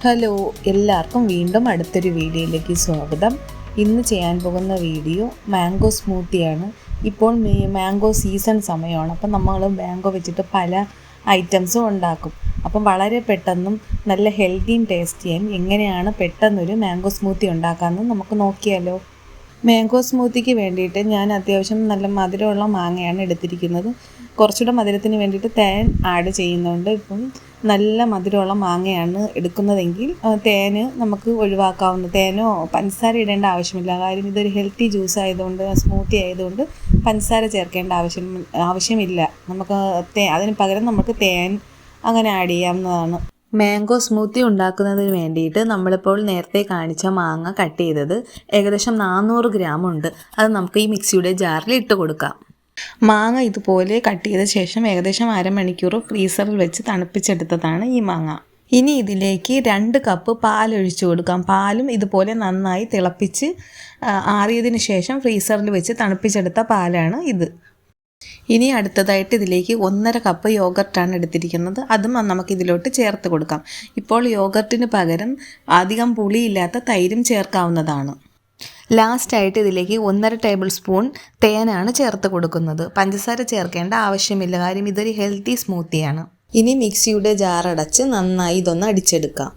Hello, എല്ലാവർക്കും വീണ്ടും അടുത്തൊരു വീഡിയോയിലേക്ക് സ്വാഗതം. ഇന്ന് ചെയ്യാൻ പോകുന്ന വീഡിയോ മാംഗോ സ്മൂത്തിയാണ്. ഇപ്പോൾ മാംഗോ സീസൺ സമയമാണ്. അപ്പം നമ്മൾ മാംഗോ വെച്ചിട്ട് പല ഐറ്റംസും ഉണ്ടാക്കും. അപ്പം വളരെ പെട്ടെന്നും നല്ല ഹെൽത്തിയും ടേസ്റ്റിയും എങ്ങനെയാണ് പെട്ടെന്നൊരു മാംഗോ സ്മൂത്തി ഉണ്ടാക്കാമെന്ന് നമുക്ക് നോക്കിയാലോ. മാംഗോ സ്മൂത്തിക്ക് വേണ്ടിയിട്ട് ഞാൻ അത്യാവശ്യം നല്ല മധുരമുള്ള മാങ്ങയാണ് എടുത്തിരിക്കുന്നത്. കുറച്ചുകൂടെ മധുരത്തിന് വേണ്ടിയിട്ട് തേൻ ആഡ് ചെയ്യുന്നുണ്ട്. ഇപ്പം നല്ല മധുരമുള്ള മാങ്ങയാണ് എടുക്കുന്നതെങ്കിൽ തേന് നമുക്ക് ഒഴിവാക്കാവുന്ന, തേനോ പഞ്ചസാര ഇടേണ്ട ആവശ്യമില്ല. കാര്യം ഇതൊരു ഹെൽത്തി ജ്യൂസ് ആയതുകൊണ്ട്, സ്മൂത്തി ആയതുകൊണ്ട് പഞ്ചസാര ചേർക്കേണ്ട ആവശ്യമില്ല. നമുക്ക് അതിന് പകരം നമുക്ക് തേൻ അങ്ങനെ ആഡ് ചെയ്യാവുന്നതാണ്. മാംഗോ സ്മൂത്തി ഉണ്ടാക്കുന്നതിന് വേണ്ടിയിട്ട് നമ്മളിപ്പോൾ നേരത്തെ കാണിച്ച മാങ്ങ കട്ട് ചെയ്തത് ഏകദേശം 400 ഗ്രാം ഉണ്ട്. അത് നമുക്ക് ഈ മിക്സിയുടെ ജാറിൽ ഇട്ട് കൊടുക്കാം. മാങ്ങ ഇതുപോലെ കട്ട് ചെയ്ത ശേഷം ഏകദേശം അരമണിക്കൂർ ഫ്രീസറിൽ വെച്ച് തണുപ്പിച്ചെടുത്തതാണ് ഈ മാങ്ങ. ഇനി ഇതിലേക്ക് 2 കപ്പ് പാൽ ഒഴിച്ചു കൊടുക്കാം. പാലും ഇതുപോലെ നന്നായി തിളപ്പിച്ച് ആറിയതിന് ശേഷം ഫ്രീസറിൽ വെച്ച് തണുപ്പിച്ചെടുത്ത പാലാണ് ഇത്. ഇനി അടുത്തതായിട്ട് ഇതിലേക്ക് 1.5 കപ്പ് യോഗർട്ടാണ് എടുത്തിരിക്കുന്നത്. അതും നമുക്കിതിലോട്ട് ചേർത്ത് കൊടുക്കാം. ഇപ്പോൾ യോഗർട്ടിന് പകരം അധികം പുളിയില്ലാത്ത തൈരും ചേർക്കാവുന്നതാണ്. ലാസ്റ്റായിട്ട് ഇതിലേക്ക് 1.5 ടേബിൾ സ്പൂൺ തേനാണ് ചേർത്ത് കൊടുക്കുന്നത്. പഞ്ചസാര ചേർക്കേണ്ട ആവശ്യമില്ല, കാര്യം ഇതൊരു ഹെൽത്തി സ്മൂത്തിയാണ്. ഇനി മിക്സിയുടെ ജാറടച്ച് നന്നായി ഇതൊന്ന് അടിച്ചെടുക്കാം.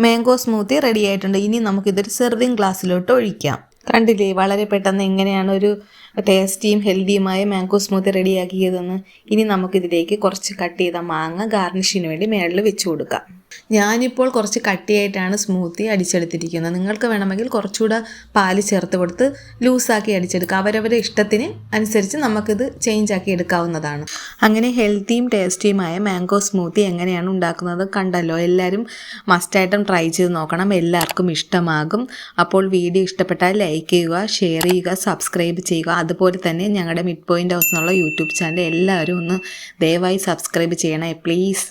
മാംഗോ സ്മൂത്തി റെഡി ആയിട്ടുണ്ട്. ഇനി നമുക്കിതൊരു സെർവിങ് ഗ്ലാസ്സിലോട്ട് ഒഴിക്കാം. കണ്ടില്ലേ, വളരെ പെട്ടെന്ന് എങ്ങനെയാണ് ഒരു ടേസ്റ്റിയും ഹെൽത്തിയുമായ മാംഗോ സ്മൂത്തി റെഡിയാക്കിയതെന്ന്. ഇനി നമുക്കിതിലേക്ക് കുറച്ച് കട്ട് ചെയ്ത മാങ്ങ ഗാർണിഷിന് വേണ്ടി മേളിൽ വെച്ച് കൊടുക്കാം. ഞാനിപ്പോൾ കുറച്ച് കട്ടിയായിട്ടാണ് സ്മൂത്തി അടിച്ചെടുത്തിരിക്കുന്നത്. നിങ്ങൾക്ക് വേണമെങ്കിൽ കുറച്ചുകൂടെ പാല് ചേർത്ത് കൊടുത്ത് ലൂസാക്കി അടിച്ചെടുക്കാം. അവരവരുടെ ഇഷ്ടത്തിന് അനുസരിച്ച് നമുക്കിത് ചേഞ്ച് ആക്കി എടുക്കാവുന്നതാണ്. അങ്ങനെ ഹെൽത്തിയും ടേസ്റ്റിയുമായ മാംഗോ സ്മൂത്തി എങ്ങനെയാണ് ഉണ്ടാക്കുന്നത് കണ്ടല്ലോ. എല്ലാവരും മസ്റ്റായിട്ടും ട്രൈ ചെയ്ത് നോക്കണം. എല്ലാവർക്കും ഇഷ്ടമാകും. അപ്പോൾ വീഡിയോ ഇഷ്ടപ്പെട്ടാൽ ലൈക്ക് ചെയ്യുക, ഷെയർ ചെയ്യുക, സബ്സ്ക്രൈബ് ചെയ്യുക. അതുപോലെ തന്നെ ഞങ്ങളുടെ മിഡ് പോയിൻ്റ് ഹൗസ് എന്നുള്ള യൂട്യൂബ് ചാനൽ എല്ലാവരും ഒന്ന് ദയവായി സബ്സ്ക്രൈബ് ചെയ്യണേ പ്ലീസ്.